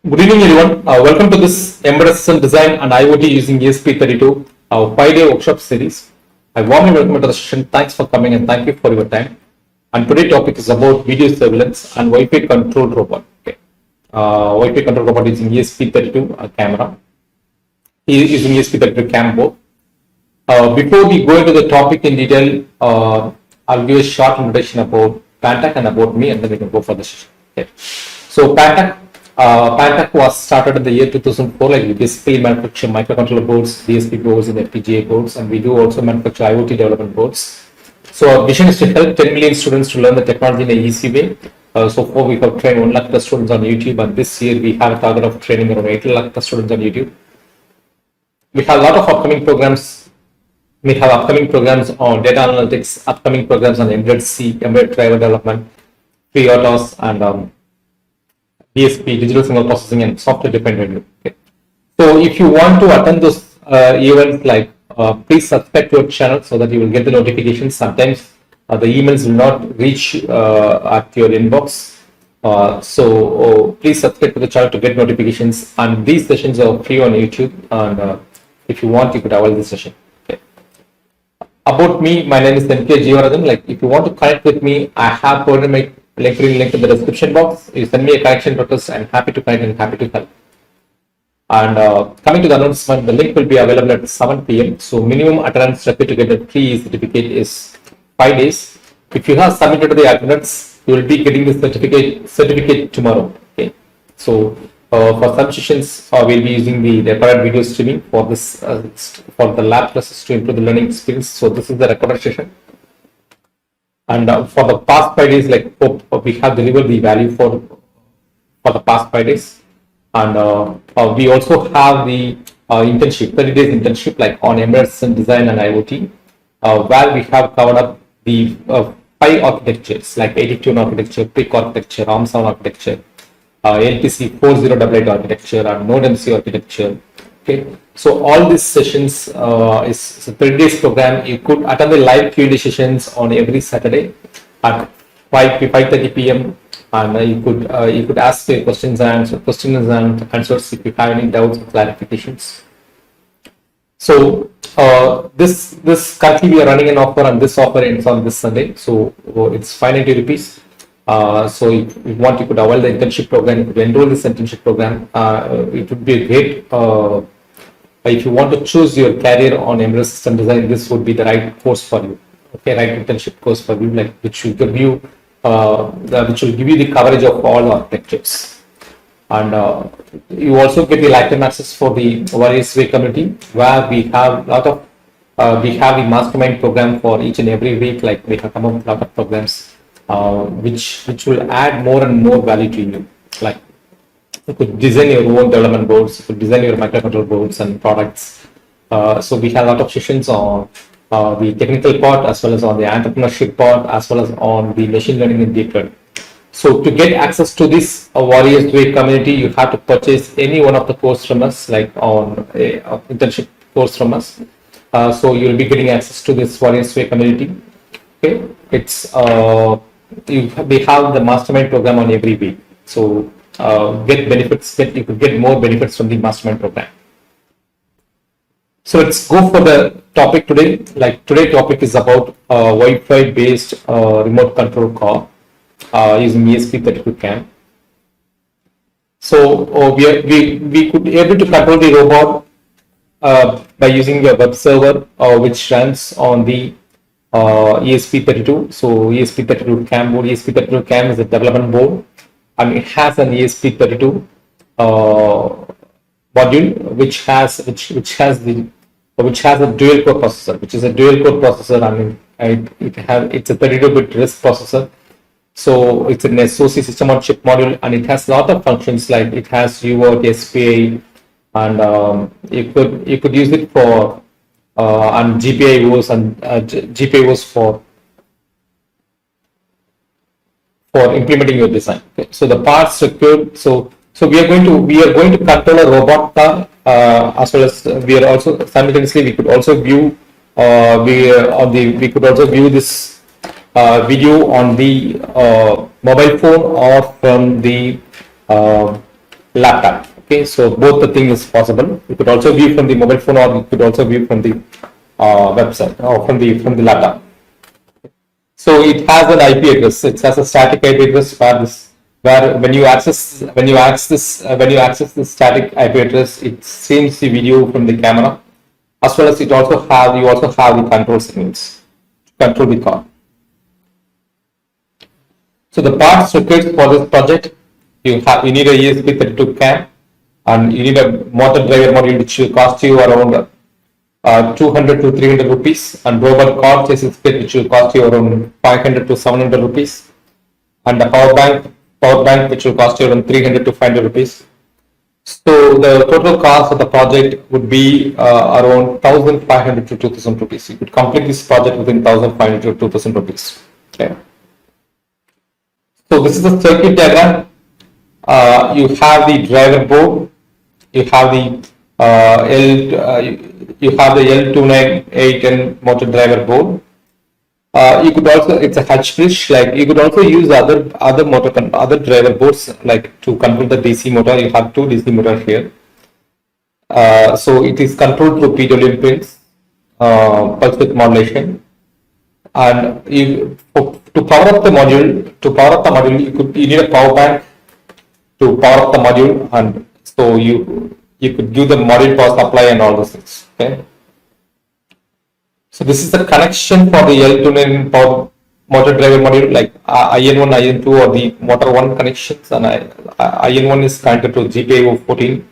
Good evening, everyone. Welcome to this Embedded System Design and IoT using Esp32, our 5-day workshop series. I warmly welcome you to the session. Thanks for coming and thank you for your time. And today's topic is about video surveillance and Wi-Fi controlled robot. Okay. Wi-Fi controlled robot using Esp32 camera, using Esp32 Cam board. Before we go into the topic in detail, I'll give a short introduction about Pantech and about me, and then we can go for the session. Okay. So Pantech was started in the year 2004. Like, we basically manufacture microcontroller boards, DSP boards, and FPGA boards, and we do also manufacture IoT development boards. So our vision is to help 10 million students to learn the technology in an easy way. So far we have trained 1 lakh plus students on YouTube, and this year we have a target of training around 8 lakh plus students on YouTube. We have a lot of upcoming programs. We have upcoming programs on data analytics, upcoming programs on embedded C, embedded driver development, FreeAutos, and DSP, digital signal processing, and software defined radio. Okay. So if you want to attend those events, like please subscribe to our channel so that you will get the notifications. Sometimes the emails will not reach at your inbox. So please subscribe to the channel to get notifications. And these sessions are free on YouTube. And if you want, you could avail this session. Okay. About me, my name is MK Jeevaradhan. Like, if you want to connect with me, I have provided my LinkedIn link in the description box. You send me a connection request. I'm happy to connect and happy to help. And coming to the announcement, the link will be available at 7 p.m. So minimum attendance required to get a free certificate is 5 days. If you have submitted the attendance, you will be getting the certificate tomorrow. Okay. So for some sessions, we'll be using the recorded video streaming for this for the lab classes to improve the learning experience. So this is the recorded session. And for the past 5 days, like, we have delivered the value for the past 5 days. And we also have the internship, 30 days internship, like on embedded system design and IoT, where we have covered up the 5 architectures, like 82 architecture, PIC architecture, ARM7 architecture, LTC 4088 architecture, and NodeMC architecture. Okay, so all these sessions is a 30 days program. You could attend the live Q&A sessions on every Saturday at 5:30 p.m. and you could ask your questions and answers if you have any doubts or clarifications. So this currently we are running an offer, and this offer ends on this Sunday. So it's 590 rupees. So if you want, you could avail the internship program. You could enroll this internship program. It would be a great. If you want to choose your career on embedded system design, this would be the right course for you. Okay, right internship course for you, like which will give you the coverage of all architectures. And you also get the lifetime access for the WiFi community, where we have we have the mastermind program for each and every week. Like, we have come up with a lot of programs which will add more and more value to you. Like, you could design your own development boards, you could design your microcontroller boards and products. So we have a lot of sessions on the technical part, as well as on the entrepreneurship part, as well as on the machine learning and deep learning. So to get access to this Warriors Way community, you have to purchase any one of the course from us, like on a internship course from us. So you'll be getting access to this Warriors Way community. Okay, it's we have the mastermind program on every week. So get benefits. You could get more benefits from the mastermind program. So let's go for the topic today. Like, today's topic is about Wi-Fi based remote control car using Esp32 Cam. So we could be able to control the robot by using a web server which runs on the Esp32. So Esp32 Cam board. Esp32 Cam is a development board, and it has an Esp32 module which has a dual core processor, which is a dual core processor, and it's a 32-bit RISC processor. So it's an SoC, system on chip module, and it has a lot of functions, like it has UART, SPI, and you could use it for and GPIOs and GPIOs for implementing your design. Okay. So the parts required. So we are going to control a robot car, as well as we are also simultaneously we could also view we could also view this video on the mobile phone or from the laptop. Okay, so both the thing is possible. You could also view from the mobile phone, or you could also view from the website or from the laptop. So it has an IP address. It has a static IP address where when you access this static IP address, it streams the video from the camera, as well as you also have the control signals to control the car. So the parts required for this project, you need a ESP32 Cam, and you need a motor driver module which will cost you around 200 to 300 rupees, and robot car chassis kit which will cost you around 500 to 700 rupees, and a power bank which will cost you around 300 to 500 rupees. So the total cost of the project would be around 1,500 to 2,000 rupees. You could complete this project within 1,500 to 2,000 rupees. Okay. So this is the circuit diagram. You have the driver board. You have the L298N motor driver board. You could also, it's a H bridge. Like you could also use other driver boards like to control the DC motor. You have two DC motors here. So it is controlled through PWM pins, pulse width modulation. And to power up the module, you need a power bank to power up the module, and so you could give the module power supply and all those things. Okay. So this is the connection for the L2 power motor driver module, like IN1, IN2 or the motor 1 connections, and IN1 is connected to GPIO 14,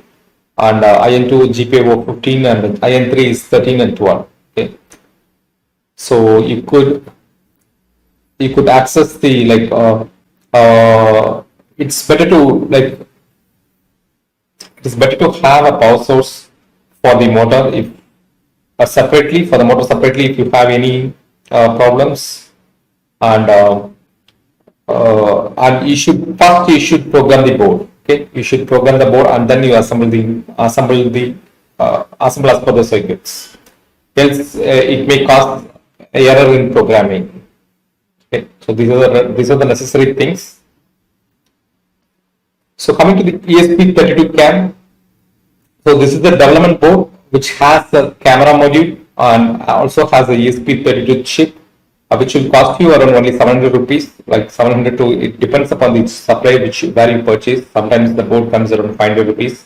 and IN2 GPIO 15, and IN3 is 13 and 12. Okay. So you could access the it's better to have a power source for the motor if separately if you have any problems, and you should program the board. Okay, you should program the board, and then you assemble as per the circuits. Else it may cause error in programming. Okay, so these are the necessary things. So coming to the ESP32 Cam, so this is the development board which has the camera module and also has the ESP32 chip, which will cost you around only 700 rupees, like 700 to, it depends upon the supply where you purchase. Sometimes the board comes around 500 rupees,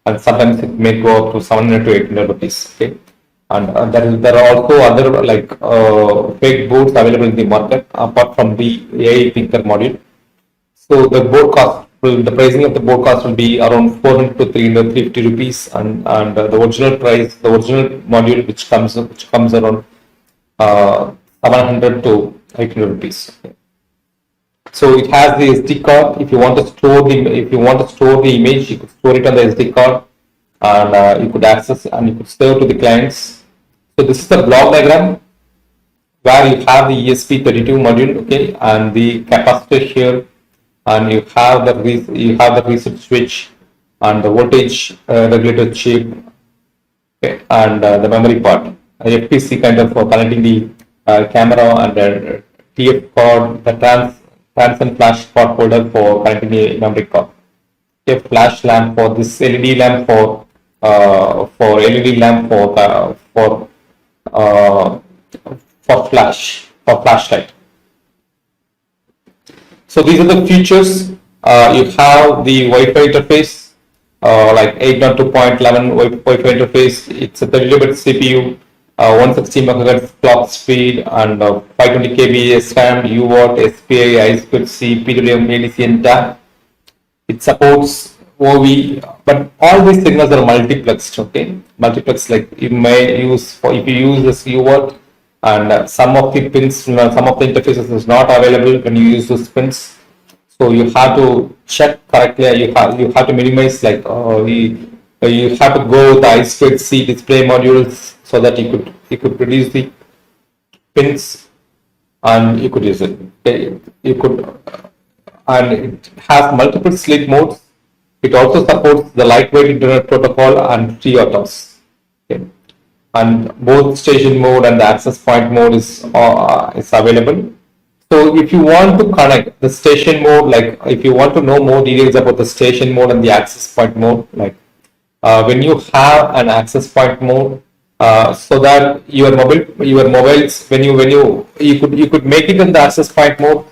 and sometimes it may go up to 700 to 800 rupees. Okay. And there are also other fake boards available in the market apart from the AI thinker module. So the pricing of the board cost will be around 400 to 350 rupees, and the original module which comes around 700 to 800 rupees. Okay. So it has the SD card. If you want to store the image, you could store it on the SD card, and you could access and you could serve to the clients. So this is the block diagram where you have the ESP32 module, okay, and the capacitor here, and you have the reset switch and the voltage regulator chip, okay, and the memory part, FPC kind of for connecting the camera, and the TF cord, the trans and flash port holder for connecting the memory card. Okay, flash lamp for this LED lamp for flashlight. So these are the features. You have the Wi-Fi interface, like 802.11 Wi-Fi interface. It's a 32-bit CPU, 160 MHz clock speed, and 520 kb SRAM, UART, SPI, I2C, PWM, ADC, and DAC. It supports OV, but all these signals are multiplexed. Okay, multiplexed, like you may use if you use this UART, and some of the pins, some of the interfaces is not available when you use those pins. So you have to check correctly. You have to minimize, like you have to go with the I2C display modules so that you could reduce the pins, and you could use it. Okay. And it has multiple sleep modes. It also supports the lightweight internet protocol and FreeRTOS. Okay. And both station mode and the access point mode is available. So if you want to connect the station mode, like if you want to know more details about the station mode and the access point mode, like when you have an access point mode, so that your mobiles, when you could make it in the access point mode,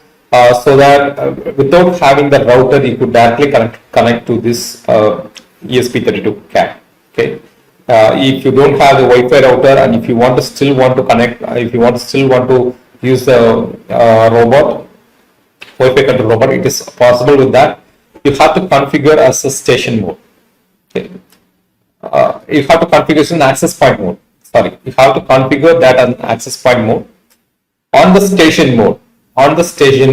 so that without having the router, you could directly connect to this ESP32 Cam. Okay. If you don't have the Wi-Fi router, and if you want to connect, if you still want to use the Wi-Fi control robot, it is possible with that. You have to configure as a station mode. Okay. You have to configure an access point mode. Sorry, you have to configure that an access point mode. On the station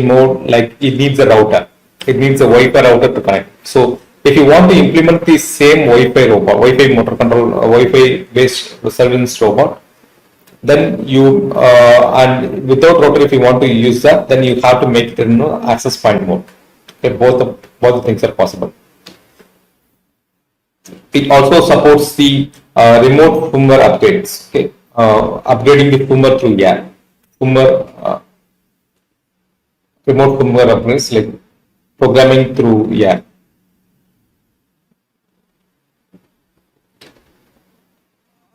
mode, like it needs a router. It needs a Wi-Fi router to connect. So if you want to implement the same Wi-Fi robot, Wi-Fi motor control, Wi-Fi based surveillance robot, then you and without router, if you want to use that, then you have to make it in access point mode. Okay, both the things are possible. It also supports the remote firmware upgrades. Okay, upgrading the firmware through remote firmware upgrades, like programming through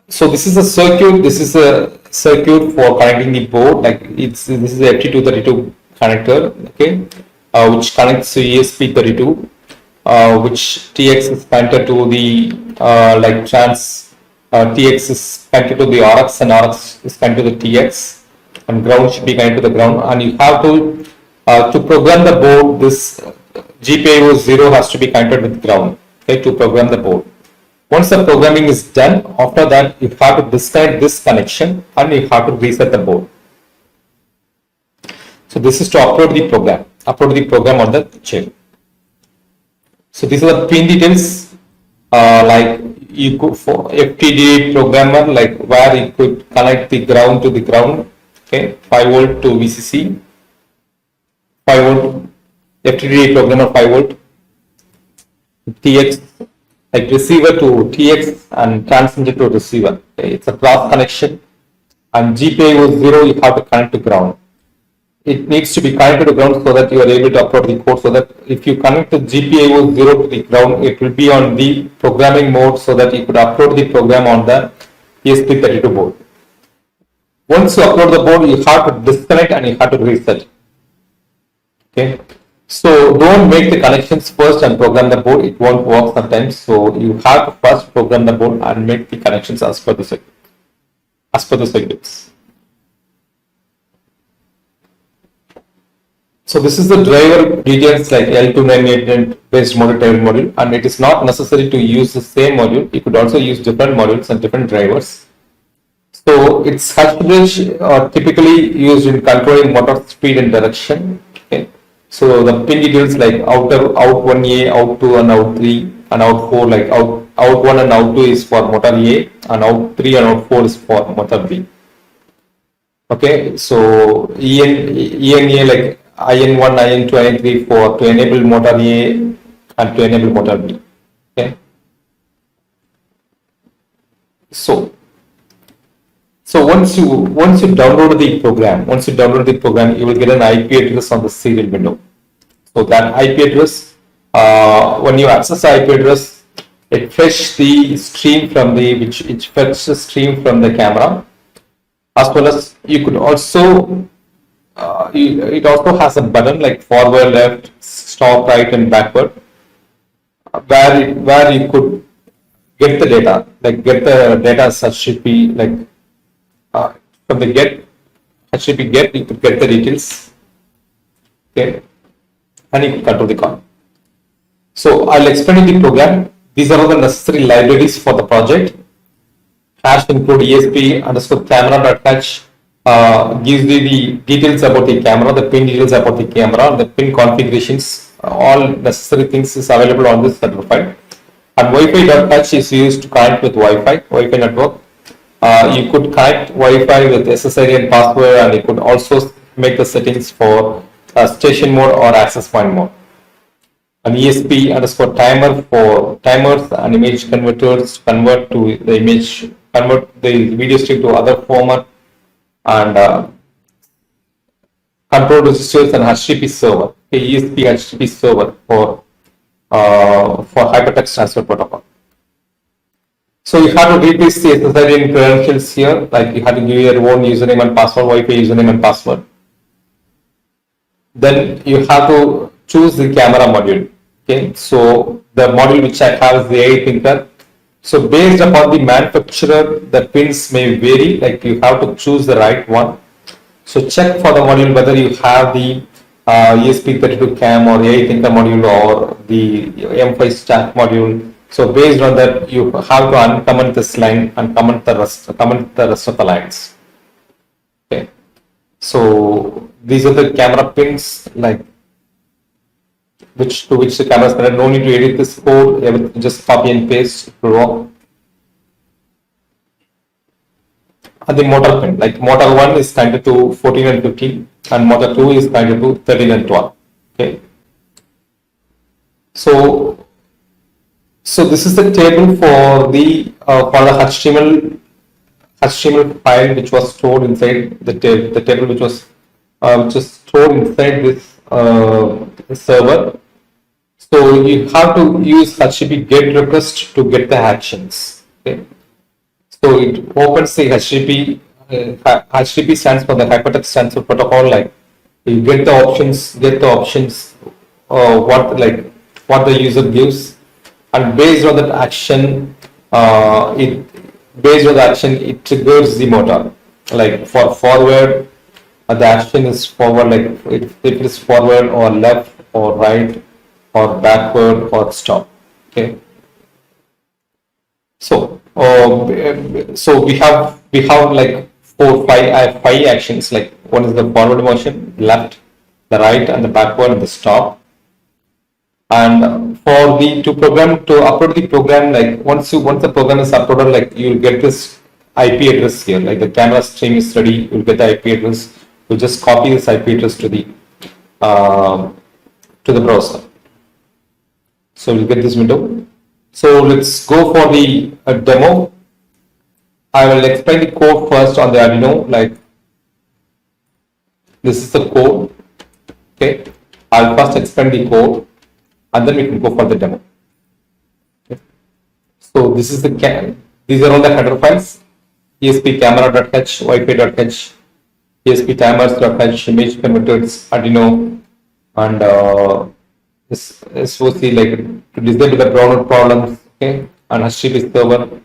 So this is a circuit for connecting the board. Like this is the FT232 connector, okay, which connects to ESP32, which TX is connected to the TX is connected to the RX, and RX is connected to the TX, and ground should be connected to the ground. And you have to program the board. This GPIO 0 has to be connected with ground, okay, to program the board. Once the programming is done, after that you have to disconnect this connection and you have to reset the board. So this is to upload the program on the chip. So these are the pin details, like you could for FTD programmer, like where you could connect the ground to the ground, okay, 5 volt to VCC, 5 volt, FTD programmer 5 volt, TX, like receiver to TX and transmitter to receiver. Okay, it's a cross connection, and GPIO 0 you have to connect to ground. It needs to be connected to ground so that you are able to upload the code. So that if you connect the GPIO 0 to the ground, it will be on the programming mode, so that you could upload the program on the ESP32 board. Once you upload the board, you have to disconnect and you have to reset. Okay. So don't make the connections first and program the board. It won't work sometimes. So you have to first program the board and make the connections as per the circuits. So this is the driver details, like L298 based module driver module, and it is not necessary to use the same module. You could also use different modules and different drivers. So its hash bridge are typically used in controlling motor speed and direction. Okay. So the pin details, like out 1A, out 2 and out 3 and out 4, like out 1 and out 2 is for motor A, and out 3 and out 4 is for motor B. Okay, so ENA, like IN1, IN2, IN3 for to enable motor A and to enable motor B. Okay. So once you download the program, you will get an IP address on the serial window. So that IP address, when you access the IP address, it fetches the stream from the camera, as well as you could also it also has a button like forward, left, stop, right, and backward, where you could get the data, as HTTP, like from the HTTP get, you could get the details, okay, and you can control the call. So I'll explain the program. These are all the necessary libraries for the project. Hash include ESP underscore camera.h, gives you the details about the camera, the pin details about the camera, the pin configurations, all necessary things is available on this server file. And Wi-Fi.h is used to connect with Wi-Fi network. You could connect Wi-Fi with SSID and password, and you could also make the settings for station mode or access point mode. An ESP underscore timer for timers and image converters to convert the video stream to other format, and control registers and HTTP server, ESP HTTP server for hypertext transfer protocol. So you have to replace the SSID credentials here, like you have to give your own username and password, Wi-Fi username and password. Then you have to choose the camera module. Okay, so the module which I have is the AI thinker. So based upon the manufacturer, the pins may vary, like you have to choose the right one. So check for the module whether you have the Esp32 Cam or AI thinker module or the M5 stack module. So based on that, you have to uncomment this line and comment the rest of the lines. Okay. So these are the camera pins, like to which the camera is connected. No need to edit this code, just copy and paste to rock. And the motor pin, like motor 1 is connected to 14 and 15 and motor 2 is connected to 13 and 12. Okay. So this is the table for the HTML file which was stored inside the table which was stored inside this server. So you have to use HTTP GET request to get the actions. Okay. So it opens the HTTP. HTTP stands for the hypertext transfer protocol. Like you get the options, what the user gives, and based on that action, it triggers the motor. Like for forward, the action is forward. Like if it is forward or left or right or backward or stop. Okay. So we have like I have 5 actions. Like one is the forward motion, left, the right, and the backward and the stop. And for the to upload the program, like once the program is uploaded, like you'll get this IP address here. Like the camera stream is ready, you'll get the IP address. You just copy this IP address to the browser. So we'll get this window. So let's go for the demo. I will explain the code first on the Arduino. Like this is the code. Okay, I'll first explain the code, and then we can go for the demo. Okay. So this is these are all the header files: ESP camera.h, Wi-Fi.h, ESP timers.h, image converters, Arduino, and this SOC, like to disable the brownout problems. Okay, and HTTP server.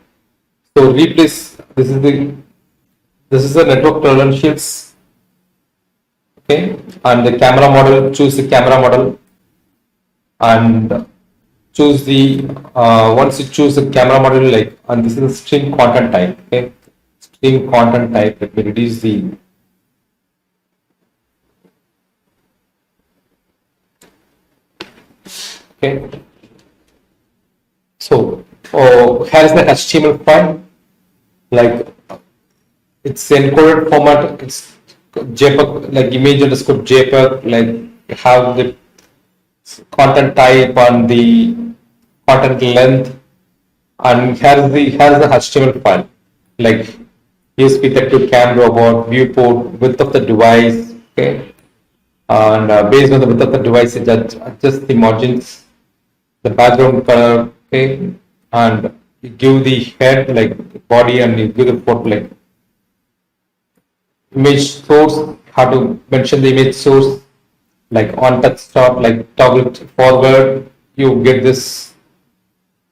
So replace this is the network credentials. Okay, and the camera model. Choose the camera model, and choose the once you choose the camera model, like, and this is the string content type. Okay, string content type. Let me reduce the okay. So here is the HTML file. Like it's encoded format. It's JPEG, like image underscore JPEG. Like have the content type and the content length, and here's the HTML file. Like Esp32 Cam robot, viewport, width of the device. Okay, and based on the width of the device, it adjusts the margins, the background color. Okay, and you give the head, like body, and you give the photo, like image source. How to mention the image source, like on touch stop, like toggle forward, you get this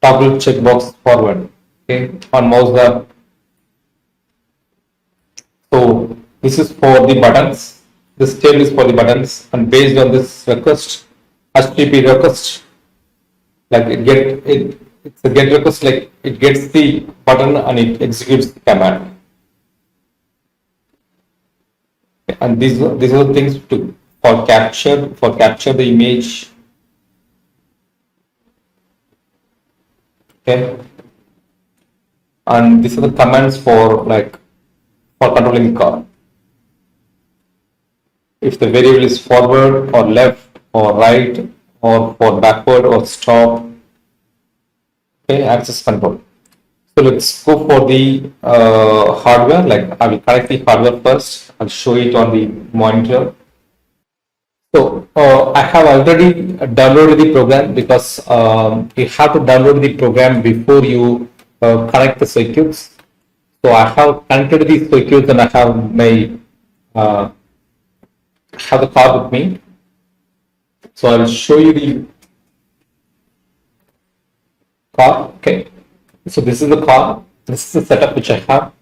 toggle checkbox forward. Okay, on mouse up. So this is for the buttons. This table is for the buttons, and based on this request, HTTP request, like it's a get request, like it gets the button and it executes the command. And these are the things for capture the image. Okay, and these are the commands for controlling the car. If the variable is forward or left or right or for backward or stop. Okay, access control. So let's go for the hardware. Like I will connect the hardware first. I'll show it on the monitor. So I have already downloaded the program because you have to download the program before you connect the circuits. So I have connected these circuits and I uh, have the car with me. So I will show you the car. Okay. So this is the car. This is the setup which I have.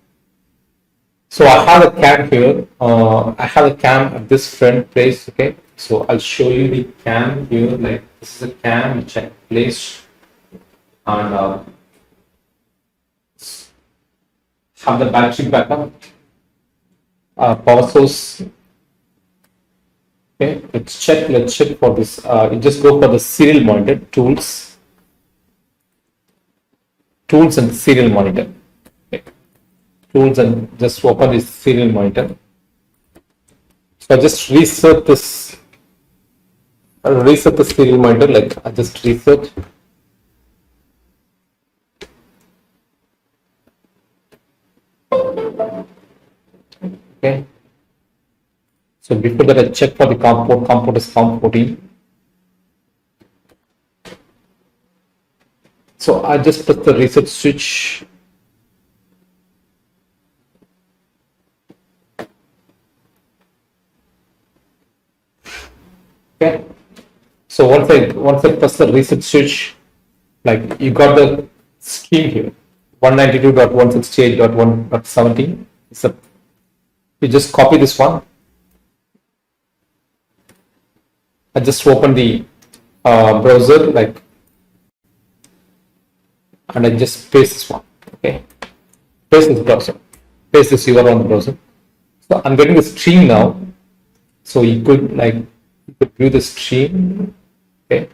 So I have a cam here. I have a cam at this front place. Okay. So I'll show you the cam here. Like this is a cam which I placed and have the battery backup, power source. Okay. Let's check. Let's check for this. You just go for the serial monitor tools and serial monitor. Okay. Tools and just open this serial monitor. So I just reset this. I'll reset the serial monitor. Like I just reset. Okay. So before that, I check for the COM port. COM port is COM 14. So I just press the reset switch. Okay. So once I press the reset switch, like you got the stream here, 192.168.1.17. So you just copy this one. I just open the browser like, and I just paste this one. Okay, paste this browser, paste this URL on the browser. So I'm getting the stream now. So you could view the stream. Okay.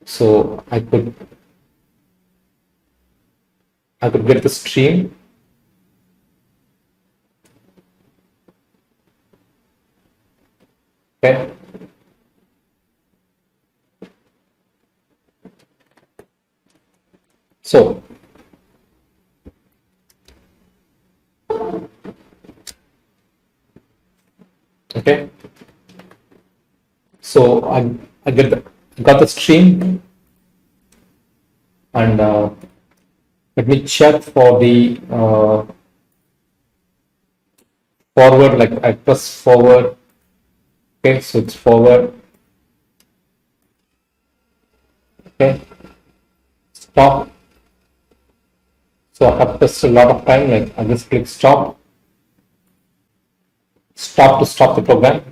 So I could get the stream. Okay. So okay. So I got the stream, and let me check for the forward. Like I press forward. Okay, so it's forward. Okay, stop. So I have pressed a lot of time. Like I just click stop. Stop to stop the program.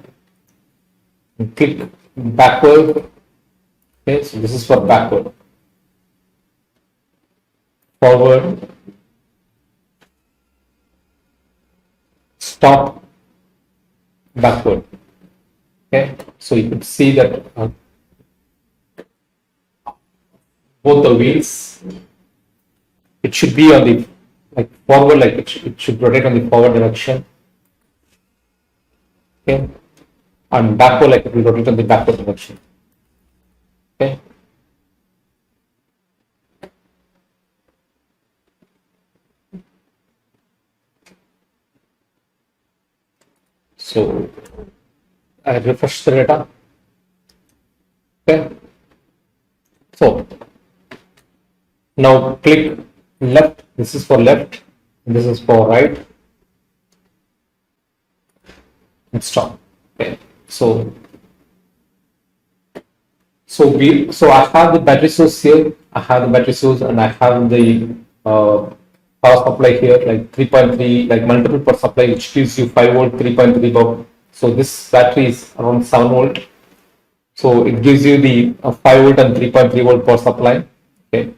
And click backward. Okay, so this is for backward. Forward. Stop. Backward. Okay, so you could see that both the wheels, it should be on the forward, like it should rotate on the forward direction. Okay, and backward, like it will rotate on the backward direction. Okay. So I refresh the data. Okay. So now click left. This is for left. This is for right. And stop. Okay. So I have the battery source here. I have the battery source, and I have the power supply here, like 3.3, like multiple power supply, which gives you 5 volt, 3.3 volt. So this battery is around 7 volt. So it gives you the 5 volt and 3.3 volt power supply. Okay,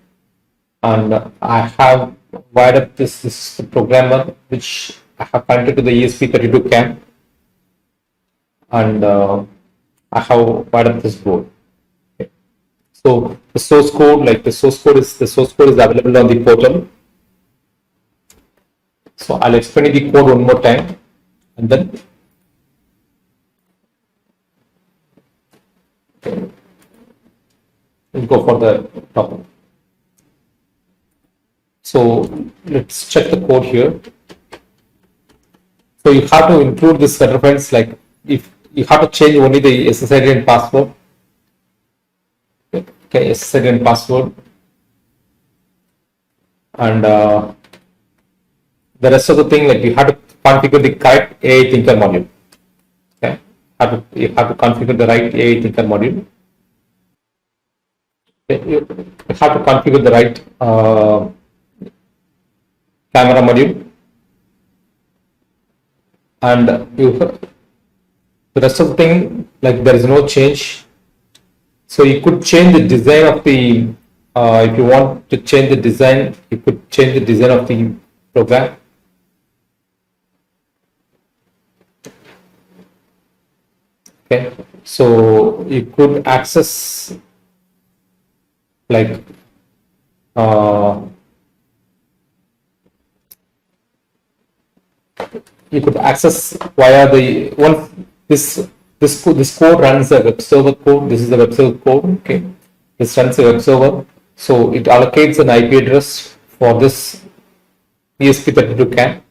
and I have wired up this is the programmer which I have connected to the ESP32 Cam, and I have wired up this board. Okay. So the source code, the source code is available on the portal. So I'll explain the code one more time, and then we'll go for the topic. So let's check the code here. So you have to include this reference, like if you have to change only the SSID and password. Okay, SSID and password, and the rest of the thing, like you have to configure the correct AI thinker module. Okay, you have to configure the right AI thinker module. Okay, you have to configure the right camera module, and the rest of the thing, like there is no change. So you could change the design of the, if you want to change the design, you could change the design of the program. Okay, so you could access like you could access via the once this code runs a web server code. This is the web server code. Okay, this runs a web server, so it allocates an IP address for this ESP32 Cam,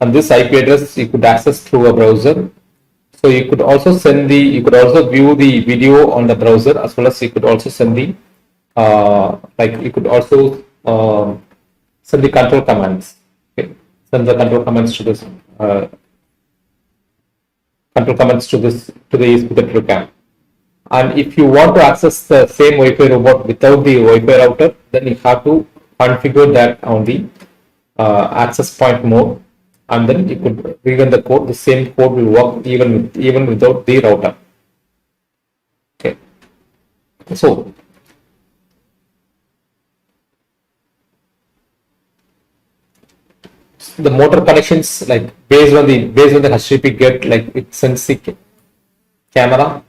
and this IP address you could access through a browser. So you could also you could also view the video on the browser, as well as you could also send the you could also send the control commands. Okay, send the control commands to this to the ESP32 Cam. And if you want to access the same Wi-Fi robot without the Wi-Fi router, then you have to configure that on the access point mode, and then you could rerun the code. The same code will work even without the router. Okay, so the motor connections, like based on the HTTP get, like it sends the camera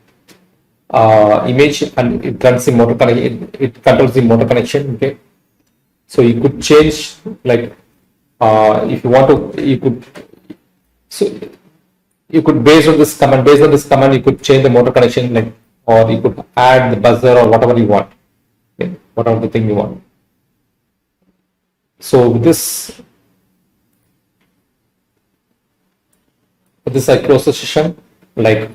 image and it runs the motor connection. It controls the motor connection. Okay, so you could change, like if you want to, you could based on this command you could change the motor connection, like, or you could add the buzzer or whatever you want. Okay, whatever the thing you want. So with this I close the session. Like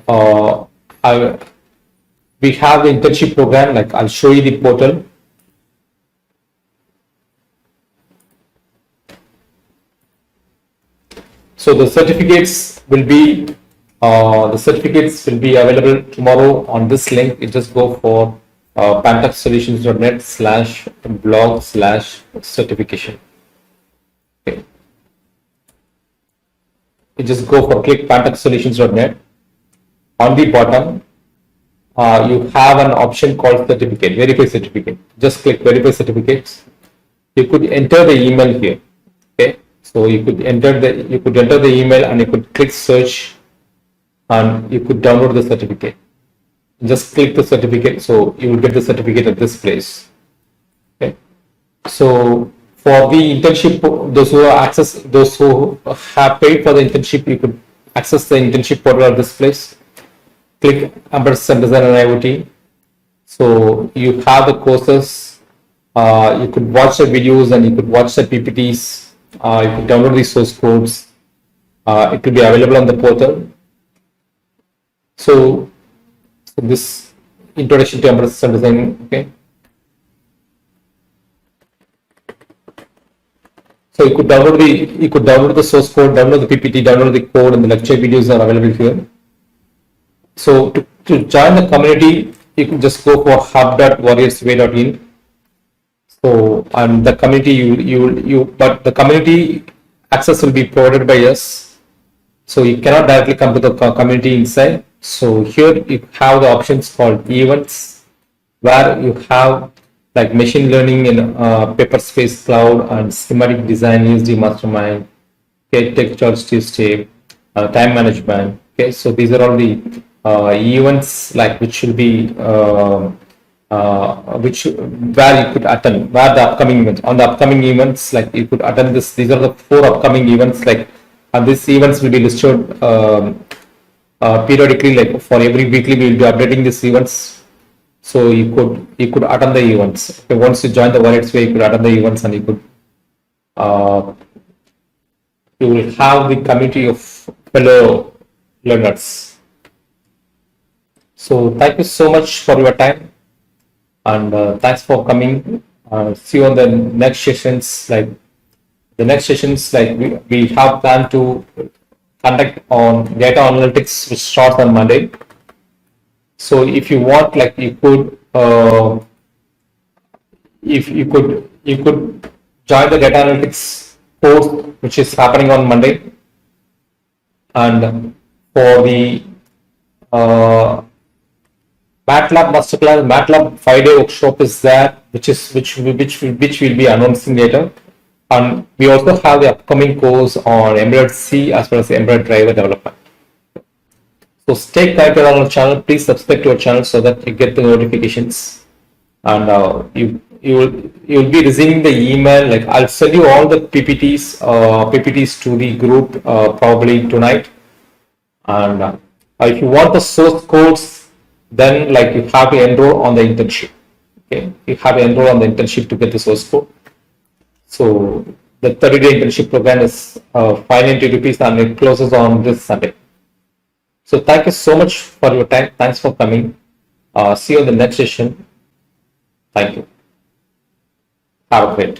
we have the internship program. Like I'll show you the portal. So the certificates will be available tomorrow on this link. You just go for pantechsolutions.net/blog/certification. Okay. You just go for click pantechsolutions.net. On the bottom, you have an option called certificate, verify certificate. Just click verify certificates. You could enter the email here. Okay, so you could enter the email, and you could click search, and you could download the certificate. Just click the certificate, so you will get the certificate at this place. Okay, so for the internship, those who have paid for the internship, you could access the internship portal at this place. Click Embedded System Design and IoT. So you have the courses. You could watch the videos, and you could watch the PPTs. You could download the source codes. It will be available on the portal. So this introduction to Embedded System Design. Okay. So you could download the source code, download the PPT, download the code, and the lecture videos are available here. So to join the community, you can just go for hub.warriorsway.in. So and the community but the community access will be provided by us. So you cannot directly come to the community inside. So here you have the options called events, where you have like machine learning in Paperspace Cloud and schematic design, ESD mastermind, tech charge Tuesday, time management. Okay, so these are all the events, like which will be where you could attend, where the upcoming events, on the upcoming events, like you could attend this. These are the 4 upcoming events, like, and these events will be listed periodically, like for every weekly we will be updating these events. So you could attend the events. Okay, once you join the Warriors Way, you could attend the events, and you could you will have the community of fellow learners. So thank you so much for your time, and thanks for coming. See you on the next sessions. Like the next sessions, like we have planned to conduct on data analytics, which starts on Monday. So if you want, like you could, if you could join the data analytics course, which is happening on Monday, and for the uh, MATLAB masterclass, MATLAB 5-day workshop is there, which we'll be announcing later. And we also have the upcoming course on embedded C as well as embedded driver development. So stay connected on our channel. Please subscribe to our channel so that you get the notifications, and you'll be receiving the email. Like I'll send you all the PPTs to the group probably tonight. And if you want the source codes, then like you have to enroll on the internship. Okay, you have to enroll on the internship to get the source code. So the 30-day internship program is 590 rupees, and it closes on this Sunday. So thank you so much for your time. Thanks for coming. See you in the next session. Thank you. Have a great.